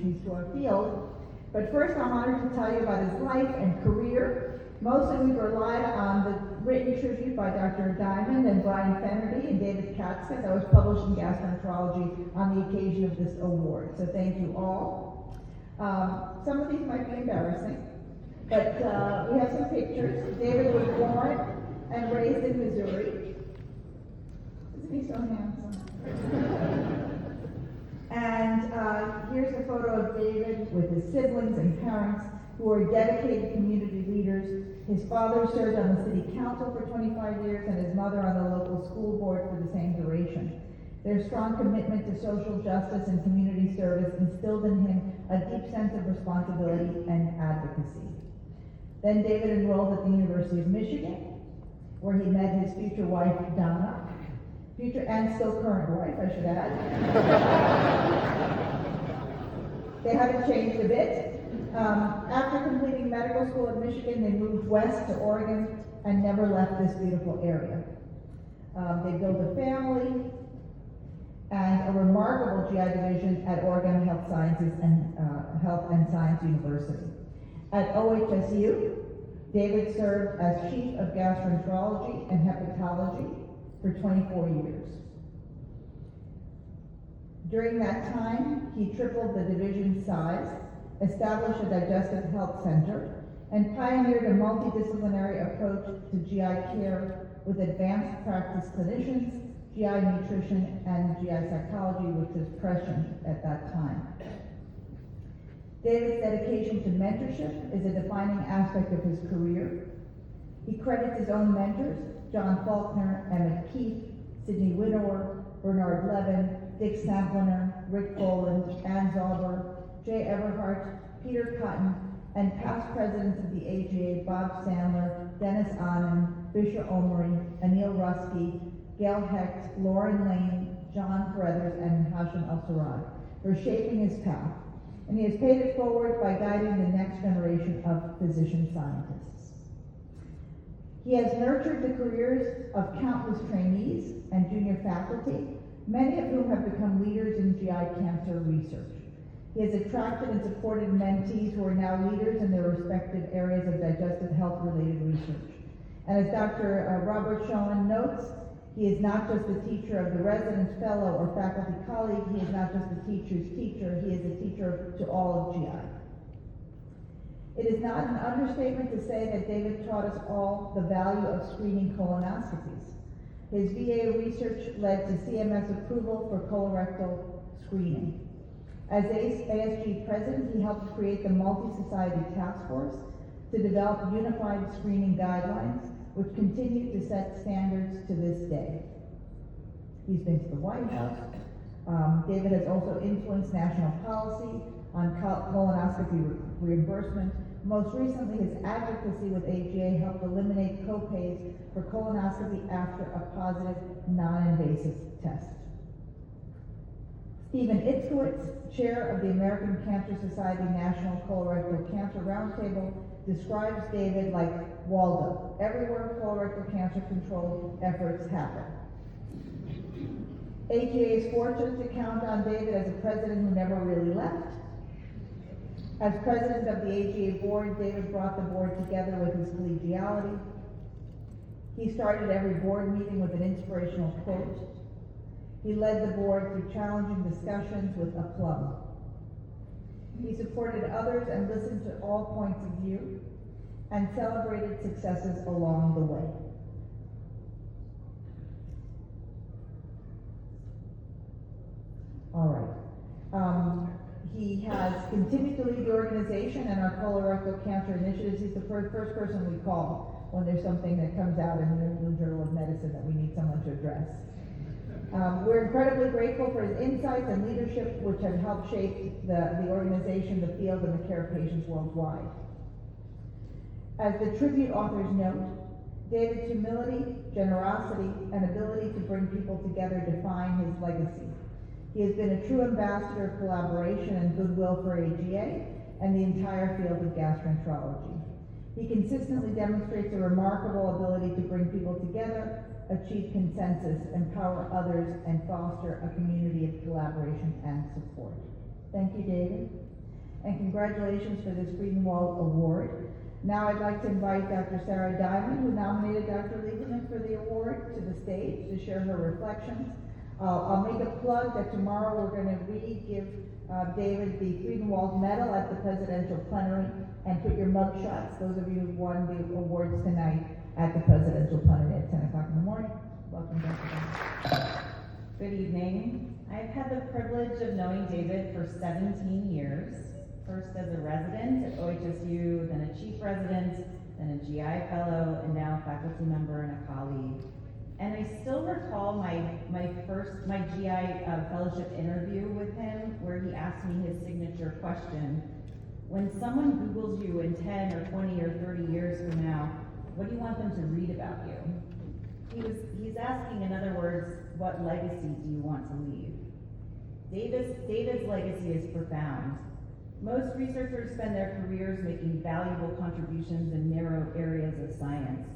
contributions to our field. But first, I'm honored to tell you about his life and career. Mostly we've relied on the written tribute by Dr. Diamond and Brian Fennerty and David Katzka that was published in Gastroenterology on the occasion of this award. So thank you all. Some of these might be embarrassing, but we have some pictures. David was born and raised in Missouri. Isn't he so handsome? And here's a photo of David with his siblings and parents who are dedicated community leaders. His father served on the city council for 25 years and his mother on the local school board for the same duration. Their strong commitment to social justice and community service instilled in him a deep sense of responsibility and advocacy. Then David enrolled at the University of Michigan, where he met his future wife, Donna, future and still current wife, I should add. They haven't changed a bit. After completing medical school in Michigan, they moved west to Oregon and never left this beautiful area. They built a family and a remarkable GI division at Oregon Health Sciences and Health and Science University. At OHSU, David served as chief of gastroenterology and hepatology for 24 years. During that time, he tripled the division's size, established a digestive health center, and pioneered a multidisciplinary approach to GI care with advanced practice clinicians, GI nutrition, and GI psychology, which was prescient at that time. David's dedication to mentorship is a defining aspect of his career. He credits his own mentors, John Faulkner, Emmett Keith, Sidney Winnower, Bernard Levin, Dick Sampliner, Rick Boland, Ann Zauber, Jay Everhart, Peter Cotton, and past presidents of the AGA, Bob Sandler, Dennis Anand, Bisha Omri, Anil Rusky, Gail Hecht, Lauren Lane, John Carruthers, and Hashim El-Sarraj for shaping his path. And he has paid it forward by guiding the next generation of physician scientists. He has nurtured the careers of countless trainees and junior faculty, many of whom have become leaders in GI cancer research. He has attracted and supported mentees who are now leaders in their respective areas of digestive health-related research. And as Dr. Robert Schoen notes, he is not just a teacher of the residence fellow or faculty colleague, he is not just a teacher's teacher, he is a teacher to all of GI. It is not an understatement to say that David taught us all the value of screening colonoscopies. His VA research led to CMS approval for colorectal screening. As ASG president, he helped create the Multi-Society Task Force to develop unified screening guidelines, which continue to set standards to this day. He's been to the White House. David has also influenced national policy on colonoscopy reimbursement. Most recently, his advocacy with AGA helped eliminate co-pays for colonoscopy after a positive, non-invasive test. Stephen Itzkowitz, chair of the American Cancer Society National Colorectal Cancer Roundtable, describes David like Waldo, everywhere colorectal cancer control efforts happen. AGA is fortunate to count on David as a president who never really left. As president of the AGA board, David brought the board together with his collegiality. He started every board meeting with an inspirational quote. He led the board through challenging discussions with aplomb. He supported others and listened to all points of view and celebrated successes along the way. All right. He has continued to lead the organization and our colorectal cancer initiatives. He's the first person we call when there's something that comes out in the New England Journal of Medicine that we need someone to address. We're incredibly grateful for his insights and leadership, which have helped shape the organization, the field, and the care of patients worldwide. As the tribute authors note, David's humility, generosity, and ability to bring people together define his legacy. He has been a true ambassador of collaboration and goodwill for AGA and the entire field of gastroenterology. He consistently demonstrates a remarkable ability to bring people together, achieve consensus, empower others, and foster a community of collaboration and support. Thank you, David. and congratulations for this Friedenwald Award. Now I'd like to invite Dr. Sarah Diamond, who nominated Dr. Lieberman for the award, to the stage to share her reflections. I'll make a plug that tomorrow we're going to give David the Friedenwald Medal at the Presidential Plenary, and put your mug shots, those of you who won the awards tonight, at the Presidential Plenary at 10 o'clock in the morning. Welcome, Dr. Diamond. Good evening. I've had the privilege of knowing David for 17 years, first as a resident at OHSU, then a chief resident, then a GI fellow, and now a faculty member and a colleague. And I still recall my GI fellowship interview with him, where he asked me his signature question: when someone Googles you in 10 or 20 or 30 years from now, what do you want them to read about you? He's asking, in other words, what legacy do you want to leave? David's legacy is profound. Most researchers spend their careers making valuable contributions in narrow areas of science.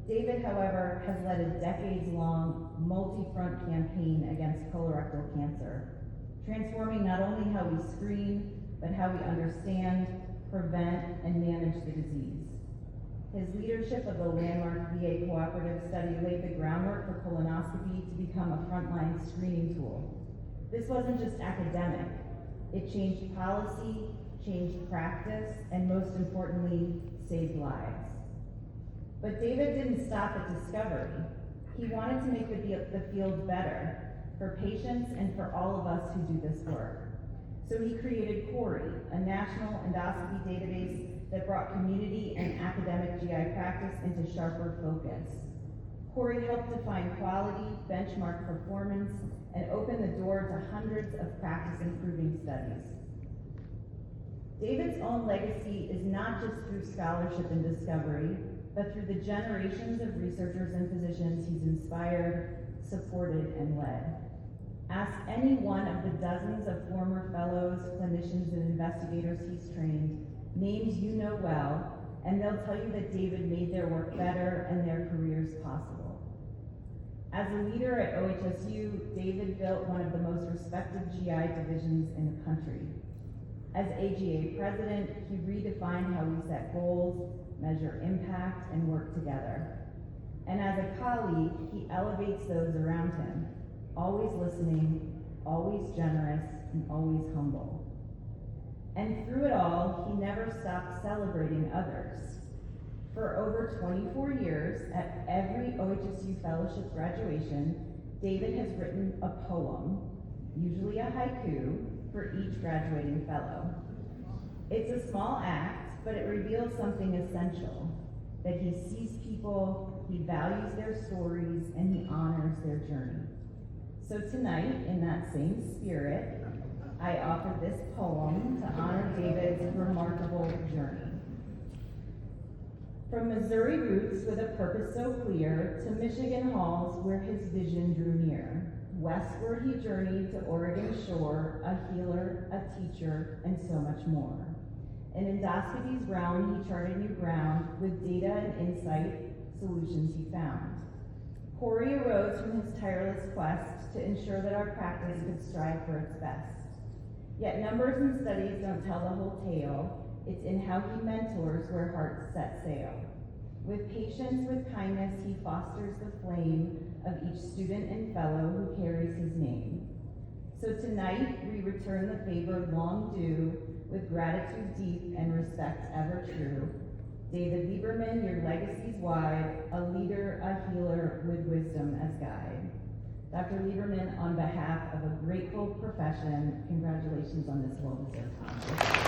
David, however, has led a decades-long, multi-front campaign against colorectal cancer, transforming not only how we screen, but how we understand, prevent, and manage the disease. His leadership of the landmark VA cooperative study laid the groundwork for colonoscopy to become a frontline screening tool. This wasn't just academic. It changed policy, changed practice, and most importantly, saved lives. But David didn't stop at discovery. He wanted to make the field better for patients and for all of us who do this work. So he created CORI, a national endoscopy database that brought community and academic GI practice into sharper focus. CORI helped define quality, benchmark performance, and open the door to hundreds of practice-improving studies. David's own legacy is not just through scholarship and discovery, but through the generations of researchers and physicians he's inspired, supported, and led. Ask any one of the dozens of former fellows, clinicians, and investigators he's trained, names you know well, and they'll tell you that David made their work better and their careers possible. As a leader at OHSU, David built one of the most respected GI divisions in the country. As AGA president, he redefined how we set goals, measure impact, and work together. And as a colleague, he elevates those around him, always listening, always generous, and always humble. And through it all, he never stopped celebrating others. For over 24 years, at every OHSU fellowship graduation, David has written a poem, usually a haiku, for each graduating fellow. It's a small act, but it reveals something essential, that he sees people, he values their stories, and he honors their journey. So tonight, in that same spirit, I offer this poem to honor David's remarkable journey. From Missouri roots with a purpose so clear, to Michigan halls where his vision drew near. Westward he journeyed to Oregon's shore, a healer, a teacher, and so much more. In endoscopy's realm, he charted new ground. With data and insight, solutions he found. CORI arose from his tireless quest to ensure that our practice could strive for its best. Yet numbers and studies don't tell the whole tale. It's in how he mentors where hearts set sail. With patience, with kindness, he fosters the flame of each student and fellow who carries his name. So tonight, we return the favor long due, with gratitude deep and respect ever true. David Lieberman, your legacy's wide, a leader, a healer, with wisdom as guide. Dr. Lieberman, on behalf of a grateful profession, congratulations on this well-deserved honor.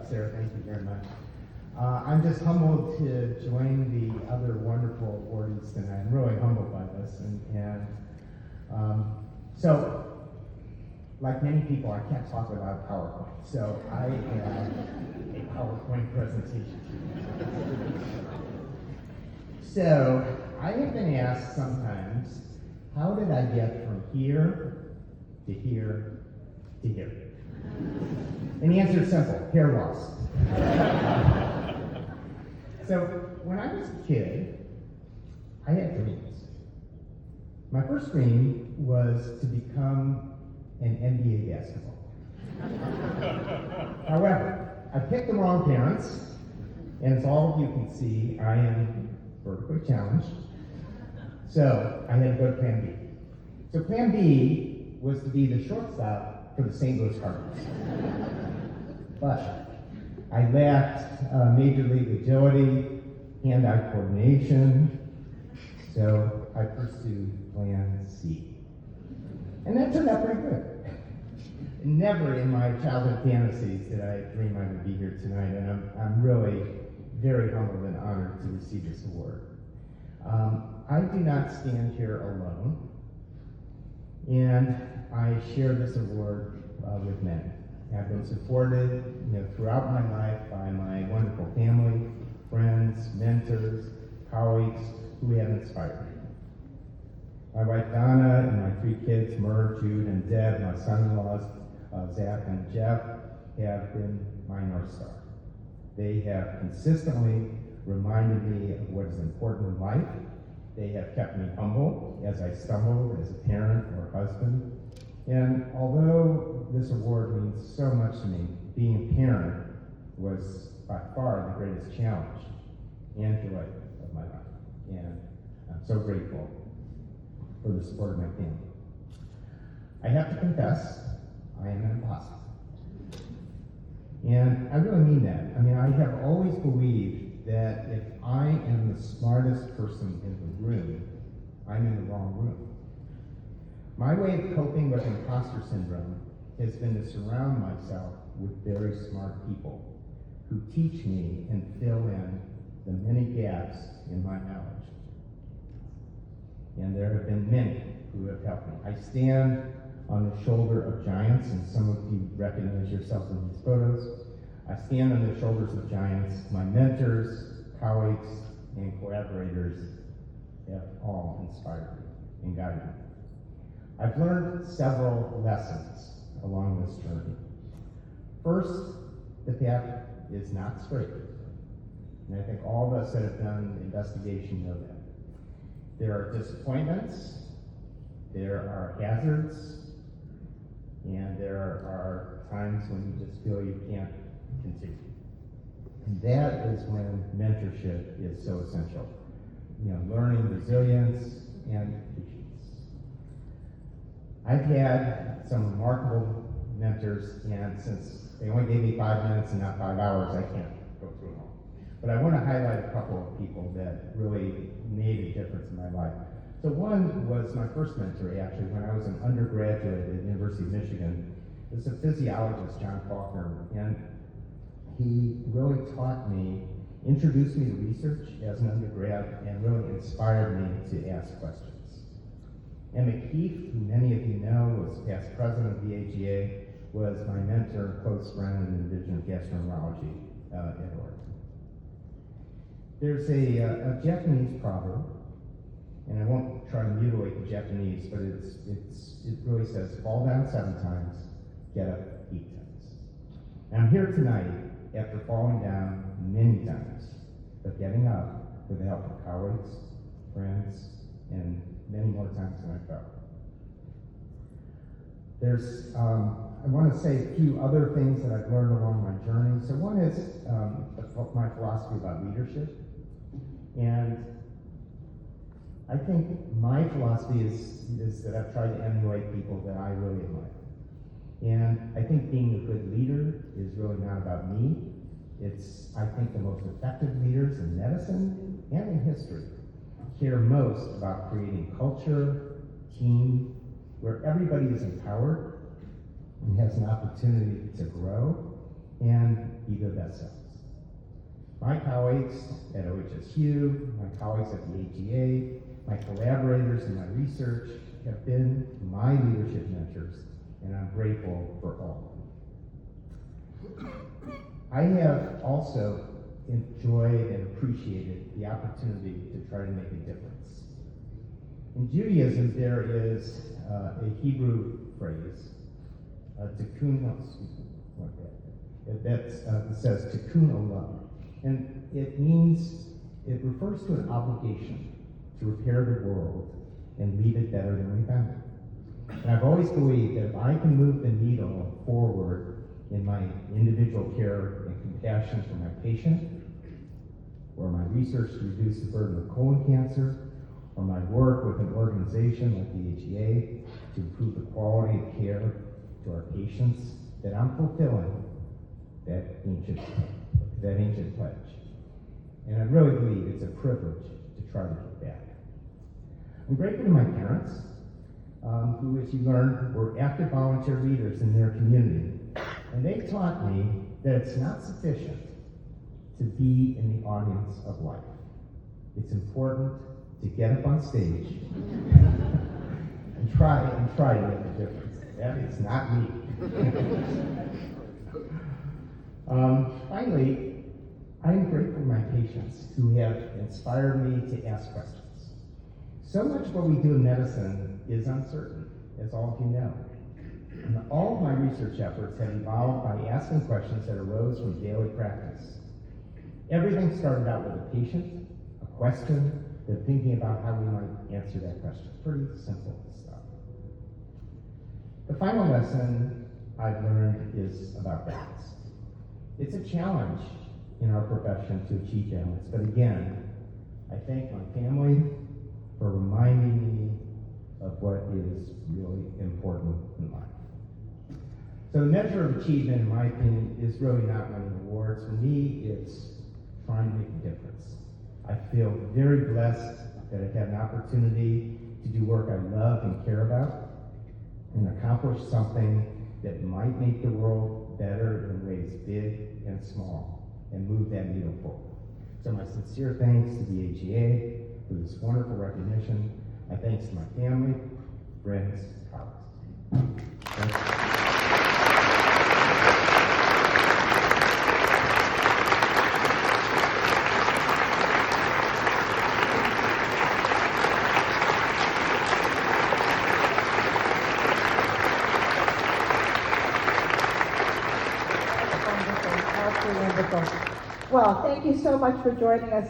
Sarah, thank you very much. I'm just humbled to join the other wonderful awardees tonight. I'm really humbled by this. So like many people, I can't talk without PowerPoint, so I have a PowerPoint presentation. So, I have been asked sometimes, how did I get from here to here to here? And the answer is simple, hair loss. So, when I was a kid, I had dreams. My first dream was to become an NBA basketball. However, I picked the wrong parents, and as all of you can see, I am vertically challenged. So I had to go to Plan B. So Plan B was to be the shortstop for the St. Louis Cardinals. But I lacked major league agility, hand-eye coordination, so I pursued Plan C. And that turned out pretty good. Never in my childhood fantasies did I dream I would be here tonight, and I'm really very humbled and honored to receive this award. I do not stand here alone, and I share this award with many. I've been supported, throughout my life by my wonderful family, friends, mentors, colleagues who have inspired me. My wife Donna and my 3 kids, Murr, Jude, and Deb, my son-in-laws, Zach and Jeff, have been my North Star. They have consistently reminded me of what is important in life. They have kept me humble as I stumbled as a parent or husband. And although this award means so much to me, being a parent was by far the greatest challenge and joy of my life. And I'm so grateful for the support of my family. I have to confess, I am an imposter. And I really mean that. I mean, I have always believed that if I am the smartest person in the room, I'm in the wrong room. My way of coping with imposter syndrome has been to surround myself with very smart people who teach me and fill in the many gaps in my knowledge. And there have been many who have helped me. I stand on the shoulder of giants, and some of you recognize yourselves in these photos. I stand on the shoulders of giants. My mentors, colleagues, and collaborators have all inspired me and guided me. I've learned several lessons along this journey. First, the path is not straight. And I think all of us that have done investigation know that. There are disappointments, there are hazards, and there are times when you just feel you can't continue. And that is when mentorship is so essential. Learning resilience and patience. I've had some remarkable mentors, and since they only gave me 5 minutes and not 5 hours, I can't go through them all. But I want to highlight a couple of people that really made a difference in my life. So one was my first mentor, actually, when I was an undergraduate at the University of Michigan. It was a physiologist, John Faulkner, and he really taught me, introduced me to research as an undergrad, and really inspired me to ask questions. Emmett Keefe, who many of you know, was past president of the AGA, was my mentor and close friend in the Division of Gastroenterology at Oregon. There's a Japanese proverb, and I won't try to mutilate the Japanese, but it really says, fall down 7 times, get up 8 times. And I'm here tonight after falling down many times, but getting up with the help of colleagues, friends, and many more times than I fell. I want to say a few other things that I've learned along my journey. So one is my philosophy about leadership. And I think my philosophy is that I've tried to emulate people that I really admire. And I think being a good leader is really not about me. It's, I think, the most effective leaders in medicine and in history care most about creating culture, team, where everybody is empowered and has an opportunity to grow and be their best selves. My colleagues at OHSU, my colleagues at the AGA, my collaborators in my research have been my leadership mentors and I'm grateful for all of them. I have also enjoyed and appreciated the opportunity to try to make a difference. In Judaism, there is a Hebrew phrase, tikkun, that says tikkun olam, and it refers to an obligation to repair the world and leave it better than we found it. And I've always believed that if I can move the needle forward in my individual care and compassion for my patient, or my research to reduce the burden of colon cancer, or my work with an organization like the HEA to improve the quality of care to our patients, that I'm fulfilling that ancient pledge. And I really believe it's a privilege to try to give back. I'm grateful to my parents, who, as you learned, were active volunteer leaders in their community. And they taught me that it's not sufficient to be in the audience of life. It's important to get up on stage and try to make a difference. That is not me. Finally, I am grateful to my patients who have inspired me to ask questions. So much of what we do in medicine is uncertain, as all of you know. And all of my research efforts have evolved by asking questions that arose from daily practice. Everything started out with a patient, a question, then thinking about how we might answer that question. Pretty simple stuff. The final lesson I've learned is about balance. It's a challenge in our profession to achieve balance, but again, I thank my family for reminding me of what is really important in life. So the measure of achievement, in my opinion, is really not winning awards. For me, it's trying to make a difference. I feel very blessed that I've had an opportunity to do work I love and care about and accomplish something that might make the world better in ways big and small and move that needle forward. So my sincere thanks to the HEA for this wonderful recognition. My thanks to my family, friends, colleagues. Thank you. Wonderful. Absolutely wonderful. Well, thank you so much for joining us.